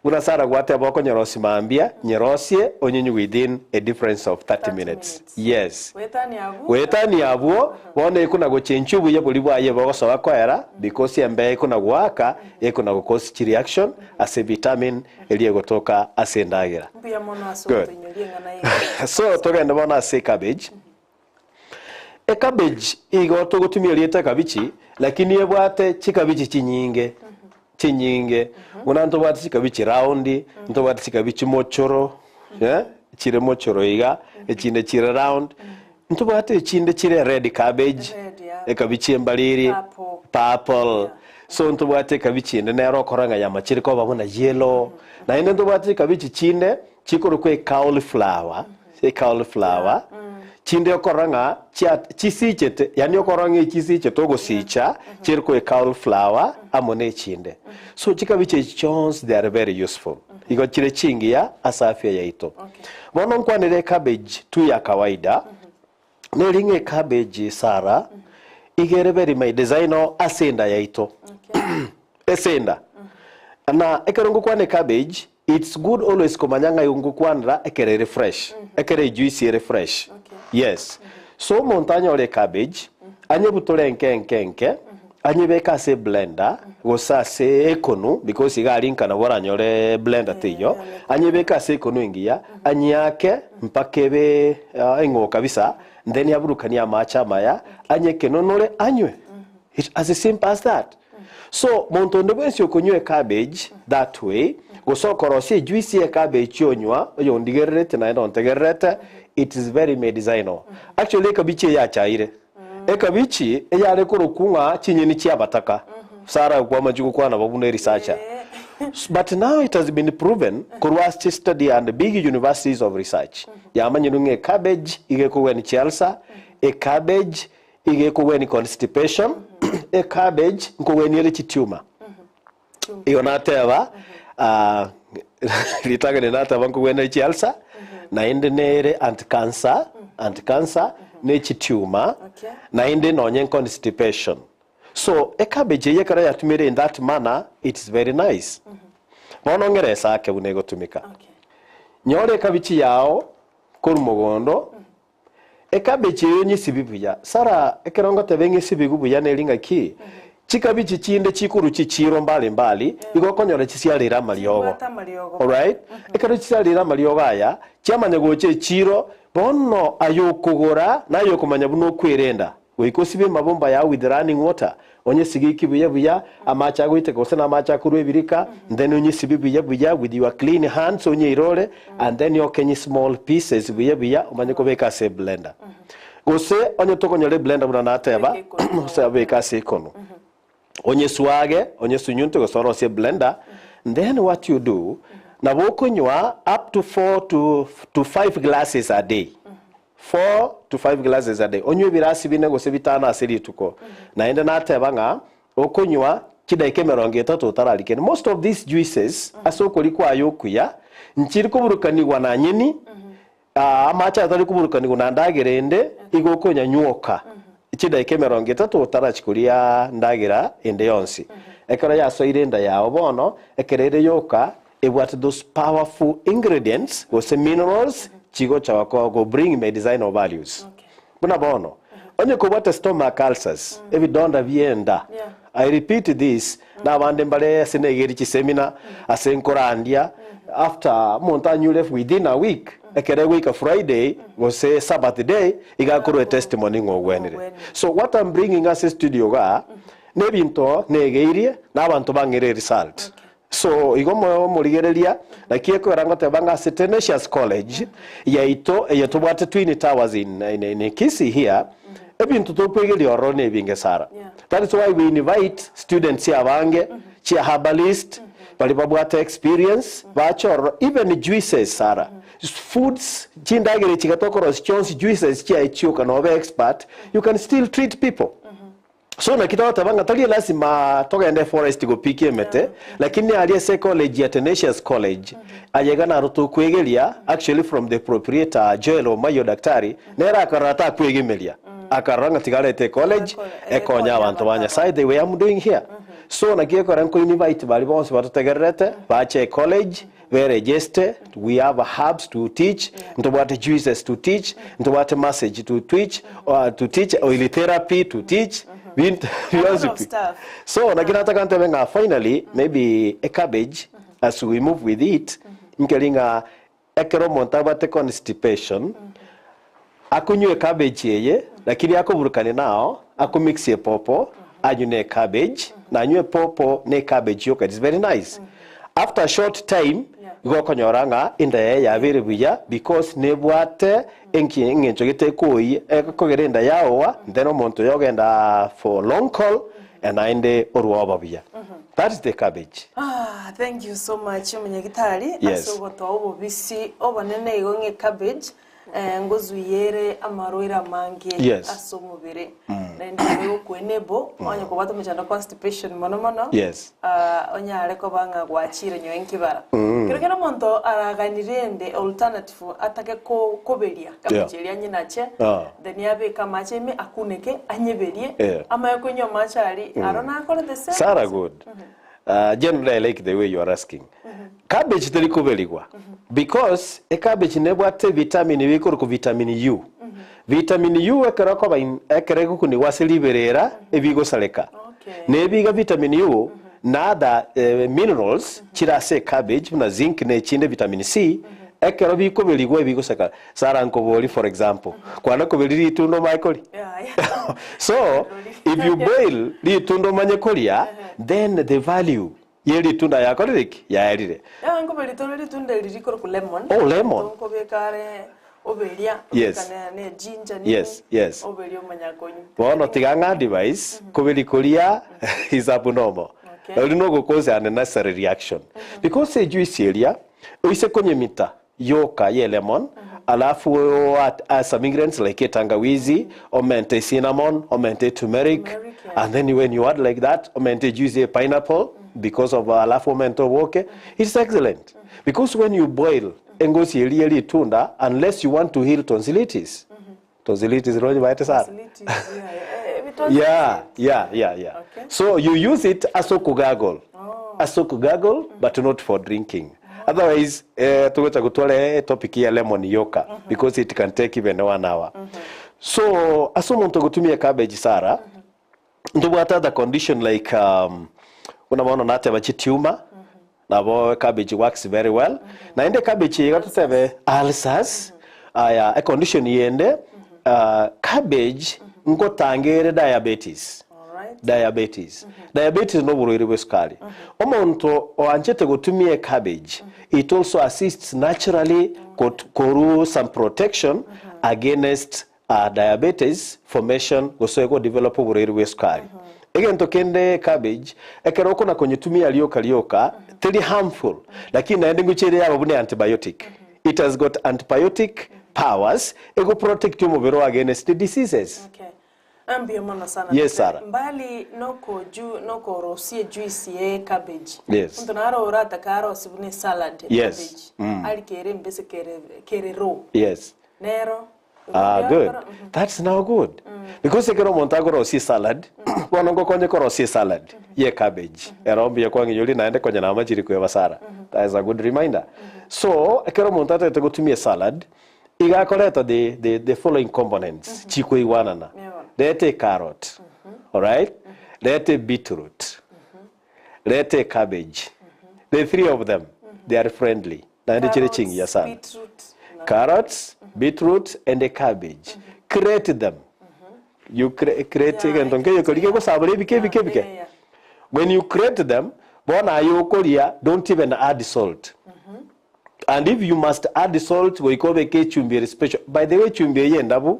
unasara gwate boko nyerosi mambia nyerosie onyinyu within a difference of 30 minutes yes wetani abuo wone ikuna go chenchu buye buli bwaye boko so bakwera because embe ikuna gwaka ikuna go cause reaction as a vitamin eliye gotoka asendagira
mbia mono asotonyolinga na
so togenda bona se cabbage e cabbage igoto gutumia lieta kabichi lakini yebwate chikabichi chinyinge unanto bwate chikabichi round nto bwate chikabichi mochoro chire mochoro iga echinde chire round nto bwate chinde chire red cabbage kabichi embaliri purple so nto bwate kabichi ende nero koranga ya machire ko babona yellow na ende nto bwate kabichi chinde chikoro kwe cauliflower chinde okoranga chisichete yani okoranga chisichete ogosicha chirko e cauliflower amone chinde so chikabiche chons they are very useful igo chire chingia asafia yaito bono nkwanire cabbage tu ya kawaida nelinge cabbage Sara igere very my designer asenda yaito esenda na ekerongo kwane cabbage it's good always komanyanga yungu kwanra ekere refresh ekere juice refresh yes So montaña ole cabbage, anye butole nke, anye beka se blender, gosa se ekonu, because iga linka na wara nyole blender tiyo, anye beka se ekonu ingia, anye yake, mpakebe ingo kabisa, then yaburukani ya macha maya, anye kenonole anywe. It's as simple as that. So, montondo bwensi okonywe cabbage that way, goso korosi juice ye cabbage yonywa, yondigerete na endo ontegerete, it is very medicinal. Actually, ekabichi ya chaire. Ekabichi eyare kurukunga chinyeni chia bataka. Sara kwa majuku kwa na babune researcher. But now it has been proven, kurwa study and big universities of research. Yamanyirunge cabbage igekuweni chelsa, a cabbage igekuweni constipation, a cabbage nkuweni ele tumor. Iyo nateva litagane nateva nkuweni chelsa na inde nere anti-cancer ne tumor na inde nonye constipation. So a cabbage yekara yatumire in that manner, it's very nice. Bono ngeresa ake unego tumika. Nyore kabichi yao kurumugondo. E cabbage yonyi sibibuya. Sara ekerongo tebenge sibigubuya nelinga ki. Chikabichi chinde chikuru chichiro mbali igoko nyore chisialira maliogo. Alright? Ekaro chisialira maliogo aya chiamanya goche chiro bono ayokogora na ayokomanya buno kwerenda. Wikosibe mabomba ya with running water. Onye sigiki buya amacha goite kosena amacha kurwebirika, then onye sibibuya with your clean hands onye irole, and then you kenyi small pieces buya omanye kobeka se blender. Gose onye toko nyole blender buna ateba se beka se kono. Onye suage onye sunyunte gosoro se blender, then what you do na boko nywa up to 4 to 5 glasses a day. 4 to 5 glasses a day. Onywe birasi bine gose bitana asiri tuko. Na ende na tebanga okonywa kidaike 30 utaralike. Most of these juices asoko liko ayokuya nchiri kuburukanirwa na nyeni amacha atari kuburukanirwa na ndagerende igokonya nywoka. Kidaike 30 utarachikuria ndagira ende yonsi. Ekara yaso irenda yawo bono ekerere yoka what those powerful ingredients gose minerals chigo chawako go bring medicinal values. Buna bono. Onye kubata stomach ulcers. Evi donda vienda. I repeat this. Na wande mbale asine seminar. Asenkorandia. After montagne you left within a week. Ekere week of Friday. Go say Sabbath day. Iga kuru a testimony ngo wenire. So what I'm bringing us is studio ga. Nebinto negeirie. Na wanto bangere result. So igomo murigereria na kieko rangote banga Tenacious College yaito yatobwate Twin Towers in Kisi here ebintu topegeli orone bingesara. That is why we invite students here bange chia herbalist balibabwate experience bachor even juices sara foods chindagere chigatokoro chons juices chia ichuka no expert you can still treat people. So na kita tabanga tali lazima toka ende forest go pikie mete lakini aliye college ya Tenacious College ayegana rutu kwegelia actually from the proprietor Joel Omayo daktari nera akarata kwegemelia akaranga tigarete college ekonya abantu banya side the way I'm doing here. So na kieko ranko invite bali bonse batotegerete bache college we register, we have herbs to teach, ntobate juices to teach, ntobate massage to teach, or oil therapy to teach. So nakinata finally maybe a cabbage as we move with it nkelinga ekero montabate constipation akunywe cabbage yeye lakini akoburukane nao akomixie popo anyune cabbage na anywe popo ne cabbage yoka. It's very nice. After a short time gokonyoranga inde ya very buya because nebwate enkingencho gitekoi ekogerenda yawa then omonto yogenda for long call and inde oruoba buya. That is the cabbage.
Thank you so much munyagitari.
Yes.
Asogoto obobisi obanene igonge cabbage ngozuyere amaroira mange asomubire nende kwenebo onye ko bato mujana constipation mono
yes
onya areko banga gwachire nyo enkibara kirogera monto araganirende alternative atake ko koberia kamujeria nyinache then yabe kamache me akuneke anyeberie ama yakonyo machari arona akole the same.
Sarah good. Generally I like the way you are asking. Cabbage teliko beligwa because a cabbage nebwate vitamin bikuru ku vitamin U. vitamin U ekera ko bain ekere ku ni wasiliberera ebigo saleka ne biga vitamin U na other minerals chirase cabbage na zinc ne chinde vitamin C ekero biko beligwe bigo saka sara nkoboli for example kwana ko beliri tundo maikoli so if you boil li tundo manyekolia then the value yeli tunda yako rik yaelire
nkobeli to li tunda liriko ku lemon
lemon
ko bekare obelia
ne
ginger ni obeli omanyakonyu
bono tiganga device kobeli kolia is abnormal okay. No go cause an unnecessary reaction because a juice area oise konyemita yoka ye lemon alafu some ingredients like tangawizi omente cinnamon omente turmeric and then when you add like that omente juice pineapple because of alafu omente woke it's excellent because when you boil engosi eli tunda unless you want to heal tonsillitis tonsillitis roji baite sara yeah okay. So you use it as a gargle but not for drinking. Otherwise, tugocha gutwale topic ya lemon yoka because it can take even 1 hour. So, asumo ntogutumia cabbage sara. Ndubwata the condition like unaona nate bachi tumor. Nabo cabbage works very well. Na inde cabbage yigatutebe ulcers. A condition yende cabbage ngotangere diabetes. Diabetes no buriri bwesukali omuntu oanchete gutumie cabbage it also assists naturally koru some protection against diabetes formation gosego develop buriri bwesukali again tokende cabbage ekero kuna konyetumia lioka teli harmful lakini naende nguchere yabo bune antibiotic it has got antibiotic powers ego protect umubiri against diseases.
Ambia mwana sana.
Yes, Sarah.
Mbali noko rosie juice ye cabbage.
Yes.
Mtu naro urata karo sibune salad
yes.
cabbage. Ali kere mbese kere raw.
Yes.
Nero.
Good. That's now good. Because ekero montago rosie salad, wanongo konye ko rosie salad ye cabbage. Erombi yakwangi yuli naende konye na amachiri kwa Sara. That is a good reminder. So ekero montago tegotumie salad, igakoleta the following components. Chiko iwanana. Lete carrot, all right? Lete beetroot, lete cabbage. The three of them, they are friendly. Carrots, beetroot, and the cabbage. Create them. You create when you create them, don't even add salt. And if you must add salt, we call the chumbi special. By the way, chumbi yendabu.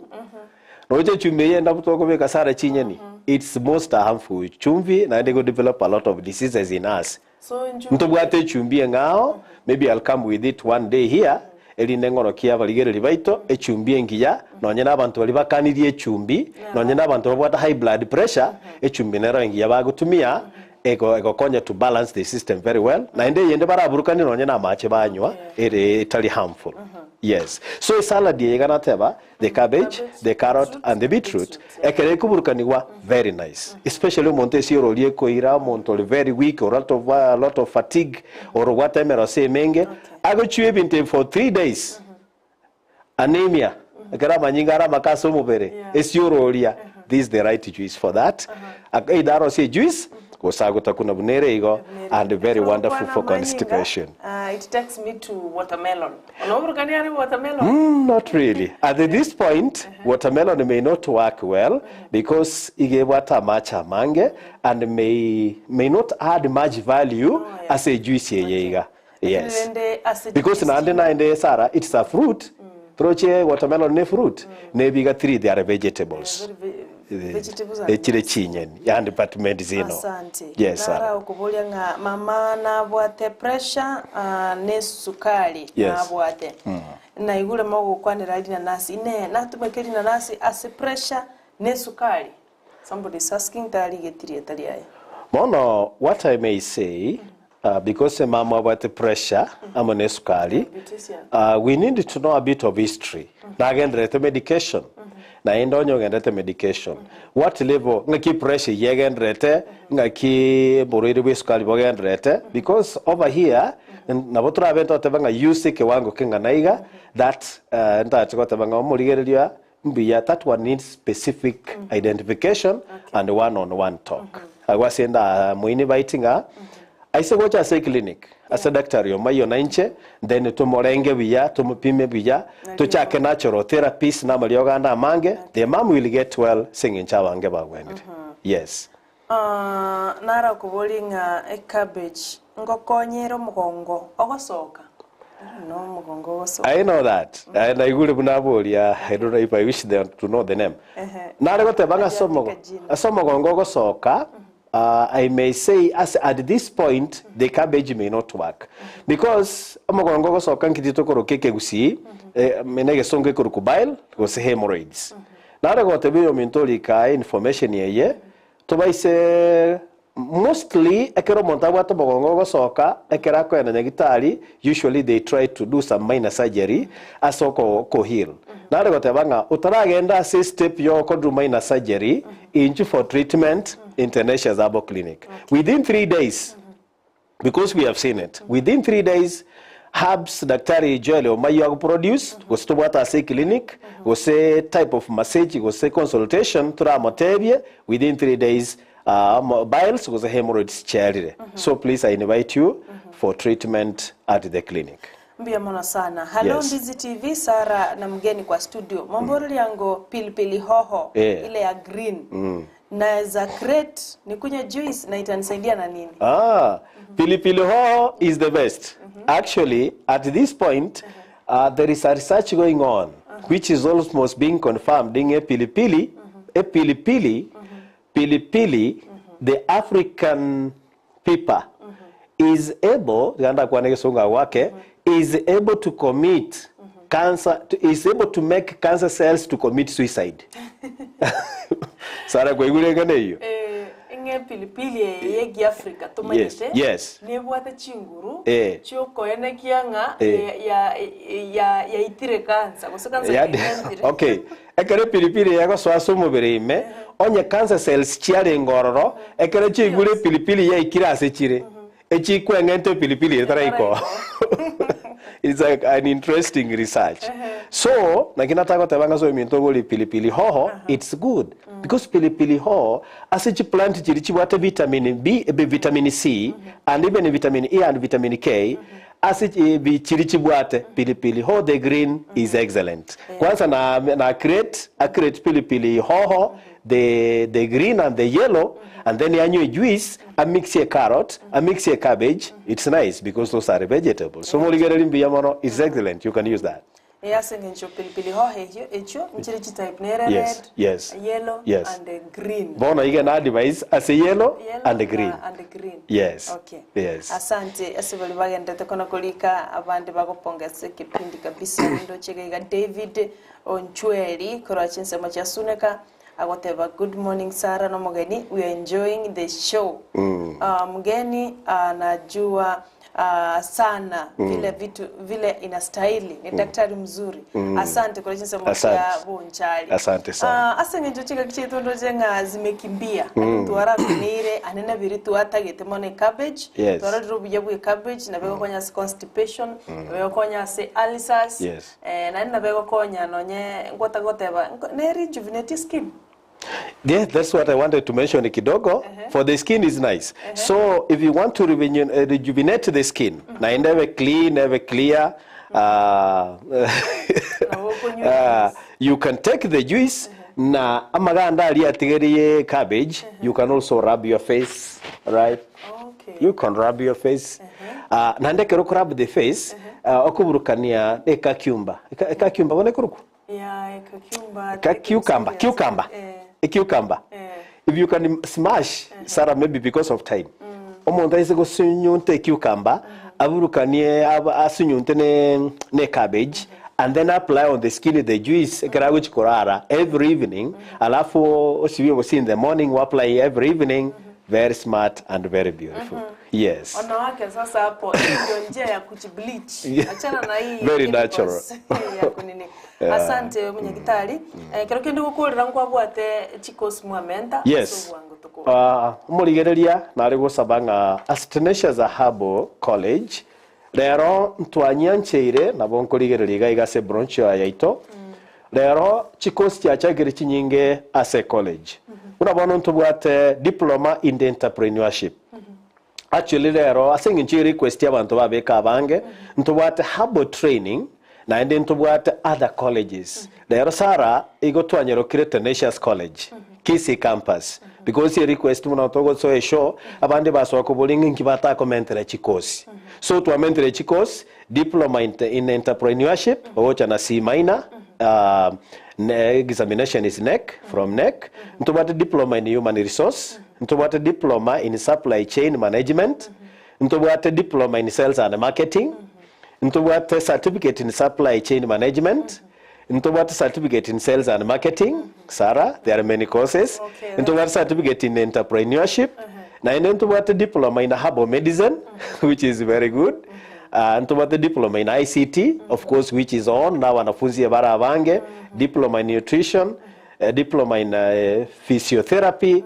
It's most harmful. Chumvi na they go develop a lot of diseases in us. So ntobwate chumbi ngao, maybe I'll come with it one day here. Eli nengoro kia valigere libaito e chumbi ngiya nonye nabantu bali bakaniriye chumbi nonye nabantu babwata high blood pressure e chumbi nero ngiya bagutumia ego konya to balance the system very well na ende yende baraburukani nonye na mache banywa etali harmful. Yes. So a salad yegana teba the cabbage, the carrot and the beetroot ekere kuburukaniwa very nice. Especially montesi rolie koira montole very weak or a lot of fatigue or whatever say menge ago chwe binte for 3 days. Anemia ekara manyingara makaso mubere esiorolia this is the right juice for that. Idaro say juice and very wonderful for constipation.
It takes me to watermelon. Watermelon?
Not really. At this point, watermelon may not work well because it much mange and may not add much value as a juice. Yes. Because Sarah, it's a fruit. Watermelon ne fruit. Nebiga 3 they are vegetables.
Vegetables
and but medicine. Yes,
Sara ukubolia nga mama na bwate pressure ne sukari na bwate. Na igule mogo kwanira ali na nasi ne natumekeli na nasi as pressure ne sukari. Somebody is asking tali getiri tali aya.
Mono what I may say because mama about the pressure amone sukari we need to know a bit of history. Na again the medication. Na indonyo ngendete medication what level ngaki pressure yegendrete ngaki buriri bwesukali bogendrete because over here na botura bento tebanga use ke wango kinga naiga that ntatiko tebanga omurigereria mbiya that one needs specific identification and one-on-one talk. Agwasenda muini baitinga aise gocha say clinic asa daktari omayo nainche then tumorenge biya tumupime biya tuchake natural therapies na marioganda mange the mom will get well singing chawange bagwende. Yes.
Nara kubolinga cabbage ngokonyero mugongo ogosoka. No mugongo ogosoka. I
know that. And I would bunabolia. I don't know if I wish them to know the name. Nara gote banga somogongo ogosoka. I may say as at this point the cabbage may not work because omogongo ogosoka nkitito korokeke gusi menege songe korukubail was hemorrhoids. Nara gote biyo mintoli ka information yeye tobaise mostly ekero montawa to bogongo gosoka ekera ko na nyagitari usually they try to do some minor surgery asoko ko heal na rego tebanga utaragenda say step yo ko do minor surgery into for treatment in Tenacious Herbal clinic within 3 days because we have seen it within 3 days herbs daktari Joel Omayo produce was to what say clinic was a type of massage was a consultation to Ramotebie within 3 days biles was a hemorrhoids charity. So please I invite you for treatment at the clinic.
Mbia mona sana. Hello Ndizi TV Sara na mgeni kwa studio. Mambori yango pilipili hoho ile ya green. Na za crate nikunywe juice na itanisaidia na nini?
Pilipili hoho is the best. Actually at this point there is a research going on which is almost being confirmed in a pilipili the African people is able is able to commit cancer is able to make cancer cells to commit suicide. Sara kwa igure ngane hiyo
inge pilipili yegi Africa tumayete
yes
nebwate chinguru choko ene kianga ya itire cancer gusakanza
okay ekere pilipili yago swaso mubere ime onye cancer cells chiare ngororo ekere chigure pilipili ya ikirase chire echi kwengente pilipili etaraiko. It's like an interesting research. So, nakinataka tabanga so mintogoli pilipili hoho, it's good because pilipili hoho as a plant chirichi wate vitamin B, vitamin C, and even vitamin E and vitamin K. As it be chirichi wate pilipili hoho, the green is excellent. Kwanza na create pilipili hoho, the green and the yellow, and then you juice, I mix a carrot, I mix a cabbage. It's nice because those are vegetables. So it's excellent. You can use that.
Yes, yellow, and green.
Bona you can advise as a yellow and a green. Yes.
Okay.
Yes.
Asante asibali bagenda tekona kolika abandi bagopongese kipindi kabisa ndo chega David Onchweri kora chinsema cha suneka agoteba good morning Sara no mugeni we are enjoying the show. Mgeni anajua sana vile vitu vile inastahili ni daktari mzuri. Asante kwa jinsi mmoja bonchali.
Asante sana.
Asenge njochika kichitondo jenga zimekimbia. Tuara kunire anena biritu atagete mone cabbage. Tuara drobuye bwe cabbage na bego konya constipation, bego konya se ulcers. Na nina bego konya nonye ngotagoteba ne rejuvenate skin.
Yeah, that's what I wanted to mention kidogo. For the skin is nice. So if you want to rejuvenate the skin, na never clean, never clear, you can take the juice. Na amaganda aliatigeriye cabbage. You can also rub your face, right?
Okay.
You can rub your face. Na ndekero rub the face. Okuburukania cucumber. Cucumber wone kuruku?
Yeah,
cucumber. A cucumber. If you can smash, Sarah, maybe because of time. Omonda is go sunyunte cucumber, aburukanie asunyunte ne cabbage, and then apply on the skin the juice which korara every evening. Alafu we will see in the morning, we apply every evening. Very smart and very beautiful. Yes.
Wanawake sasa hapo ndio njia ya kuchibleach. Achana na hii.
Very natural.
Ya kunini. Asante mwenye gitari. Kero kindi gukurira ngo abwate chikos muamenta.
Yes. Murigereria nari gusabanga as Tenacious Herbal College. Rero ntwanyancheire nabo nkurigereria igase broncho yaito. lero chikosi chachagire chinyinge ase college unabona ntubwate diploma in the entrepreneurship actually lero asenginchi request y'abantu babeka abange ntubwate herbal training na ende ntubwate other colleges lero sara igotwanyero kire Tenacious College Kisi campus because he request muna togo so show abandi baswa ko bolingi nkibata commentere chikosi so to amentere chikosi diploma in entrepreneurship ocha na C minor examination is NEC from NEC ntubate diploma in human resource ntubate diploma in supply chain management ntubate diploma in sales and marketing ntubate certificate in supply chain management ntubate certificate in sales and marketing Sarah there are many courses ntubate certificate in entrepreneurship na ntubate diploma in herbal medicine which is very good ntubate diploma in ICT of course which is on now wanafunzi bara abange diploma in nutrition diploma in physiotherapy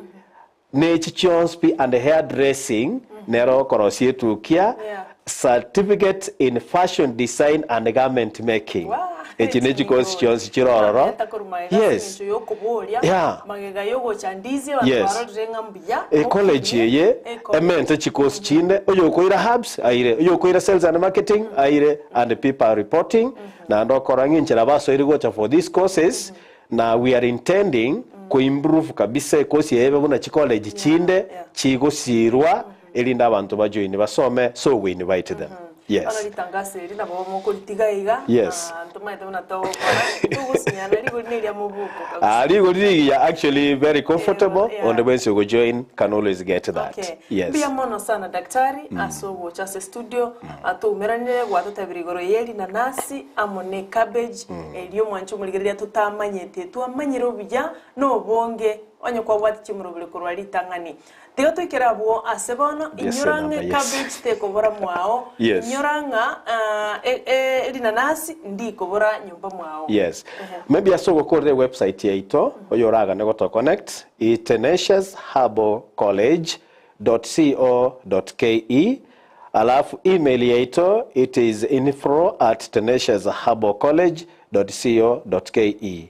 nature and hairdressing nero korosie tukia certificate in fashion design and garment making echinechi course chirororo yes yeah yes college ye emente chikosi chinde oyo koira hubs aire oyo koira sales and marketing aire and people reporting na ndo korangi nchira baso irigocha for these courses na we are intending ko improve kabisa course yebe buna college chinde chigosirwa elinda abantu bajoine basome so we invite them yes yes actually very comfortable on the way you go join can always get that
okay.
Yes
bia mono sana daktari asobo chase studio atumiranire gwatutabirigoro yeli na nasi amone cabbage elio mwanchu muligeria tutamanyete twamanyiro bija no bonge onye kwa wati chimurubule kurwali tangani Teo tukirabo asebono inyorange cabbage te kobora mwao inyoranga linanasi ndi kobora nyumba mwao
yes maybe asogo kore website yaito oyoraga nego to connect Tenacious Herbal College.co.ke alafu email yaito it is info@tenaciousherbalcollege.co.ke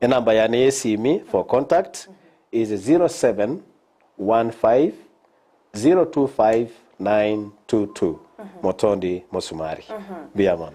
namba ya nesimi for contact is 0715025922 Motondi Mosumari Biamono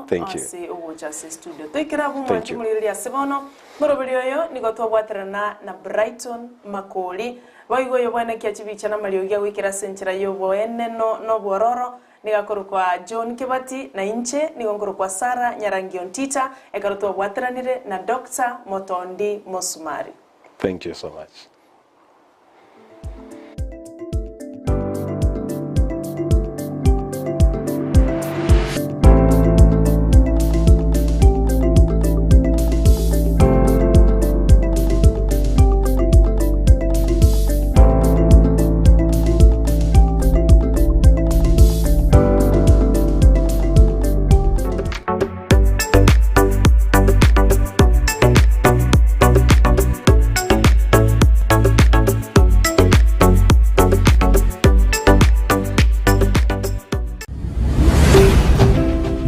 thank you ase Obochenu studio toikirabu mwanju muliri asebono morobelio yo nigotwa bwaterana na Brighton Makoli baigo yo bwana kiachibicha na maliogia wikira senchira yo boene no bororo nigakoro kwa John Kibati na inche nigongoro kwa Sara Nyarangi Ontita ekarotwa bwateranire na Dr. Motondi Mosumari.
Thank you so much.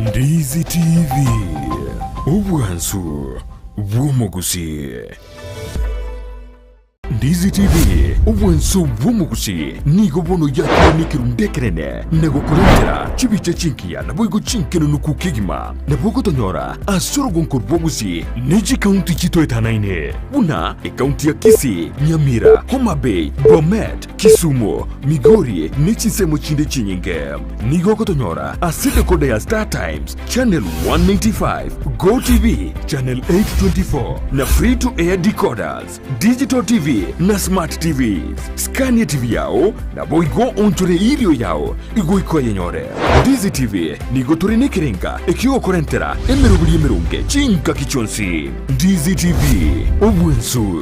Ndizi TV Obwansu Bwomogusi Ndizi TV Obwansu Bwomogusi Nigo bono yakiro nikirundekerene Nego kurentera Chibicha chinkia na boigo chinkeno nukukigima Na bogo tonyora Asoro gonkor Bwomogusi Neji kaunti chito etanaine Buna kaunti ya Kisii Nyamira Homa Bay Bomet Kisumu Migori Nechisemo chinde chinyinge Nigo kotonyora Asite kode ya Star Times Channel 195 Go TV Channel 824 Na free to air decoders Digital TV na Smart TVs Scania TV yao na boigo onchore ilio yao Igo iko yenyore Ndizi TV Nigo turine kirenga Ekio korentera Emerubuli emerunge Chinka kichonsi Ndizi TV Obwensu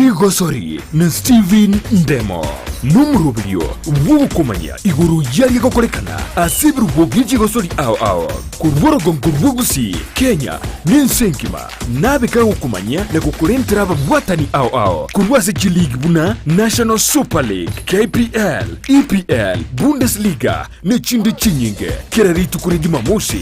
Jigosori na Steven Ndemo n'umurubyo w'ubukumanya iguru yari gukorekana asibru bw'Jigosori ao kurworogongo rw'ubusi Kenya n'insenkima nabika gukumanya na kukurentera ababwatani ao kurwase G-League buna National Super League KPL EPL Bundesliga n'ikindi kinyinge kiraritu kuri Jumamosi